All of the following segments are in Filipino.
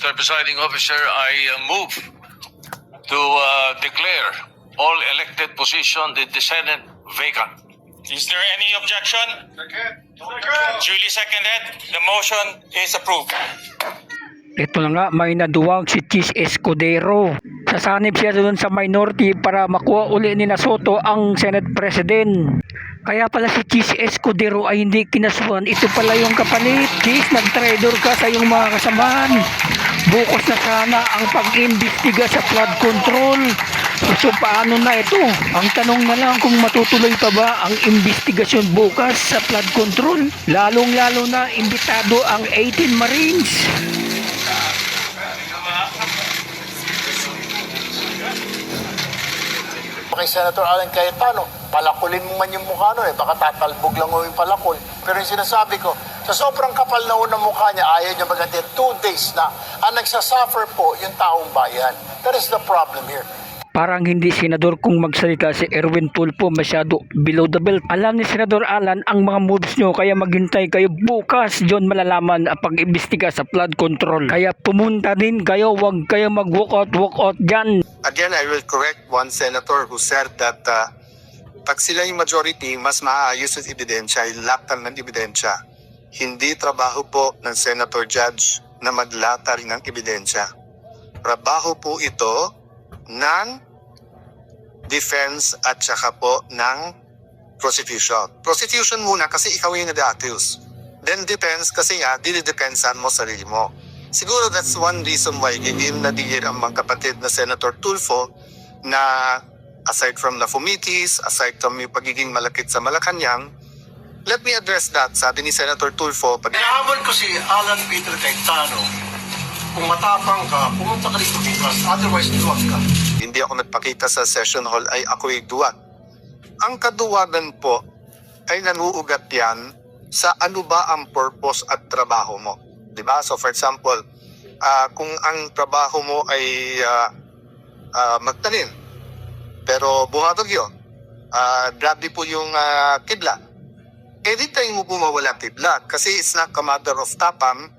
Mr. Presiding Officer, I move to declare all elected positions in the Senate vacant. Is there any objection? Duly seconded. The motion is approved. Ito na nga, may naduwag si Chis Escudero. Sasanib siya doon sa minority para makuha uli ni Soto ang Senate President. Kaya pala si Chis Escudero ay hindi kinasuhan. Ito pala yung kapalit. Chis, nag-traitor ka sa iyong mga kasamahan. Bukas na sana ang pag-imbestiga sa flood control. So paano na ito? Ang tanong na lang kung matutuloy pa ba ang investigasyon bukas sa flood control. Lalong-lalo na imbitado ang 18 Marines. Kay Senator Alan Cayetano, palakulin mo man yung mukha no baka tatalbog lang mo yung palakol. Pero yung sinasabi ko, sa sobrang kapal na unang mukha niya, ayaw niya maganda 2 days na. Ang nagsasuffer po yung taong bayan. That is the problem here. Parang hindi senador kung magsalita si Erwin Tulfo, masyado below the belt. Alam ni Senador Alan ang mga moves nyo, kaya maghintay kayo bukas. Diyon malalaman ang pag-imbestiga sa flood control. Kaya pumunta din kayo, huwag kayo mag-walk out dyan. Again, I will correct one senator who said that pag sila yung majority, mas maayos yung ebidensya, ilaktan ng ebidensya. Hindi trabaho po ng senator judge na maglatar ng ebidensya. Trabaho po ito ng defense at saka po ng prosecution. Prosecution muna kasi ikaw yung nag-accuse. Then defense kasi didepensan mo sarili mo. Siguro that's one reason why gigim na digir ang mga kapatid na Senator Tulfo na aside from the Fumitis, aside from yung pagiging malakit sa Malacanang, let me address that. Sabi ni Senator Tulfo, Inahabol ko si Alan Peter Cayetano. Kung matapang ka, pumunta ka dito bukas. Otherwise, duwag ka. hindi ako nagpakita sa session hall ay ako'y duwag. Ang kaduwagan po ay nanuugat yan sa ano ba ang purpose at trabaho mo. Diba? So for example, kung ang trabaho mo ay magtanim, pero buhatog yun, grabe po yung kidlat, di tayo mo bumawala kidlat kasi it's not a matter of tapang,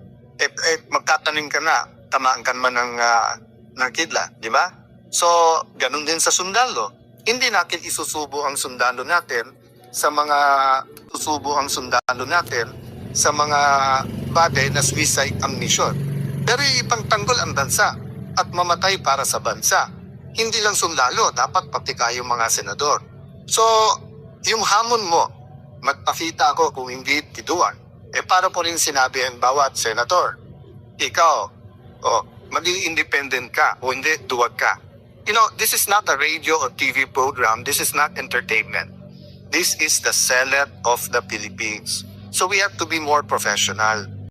magtatanim ka na, tamaan ka man ng kidlat, di ba? So, ganun din sa sundalo. Hindi natin isusubo ang sundalo natin sa mga bagay na suicide ang mission. Pero ipagtanggol ang bansa at mamatay para sa bansa. Hindi lang sundalo, dapat pati kayong mga senador. So, yung hamon mo, magpakita ako kung hindi tiduan. Para po rin sinabi ang bawat senator, ikaw, maging independent ka o hindi, duwag ka. You know, this is not a radio or TV program. This is not entertainment. This is the Senate of the Philippines. So we have to be more professional.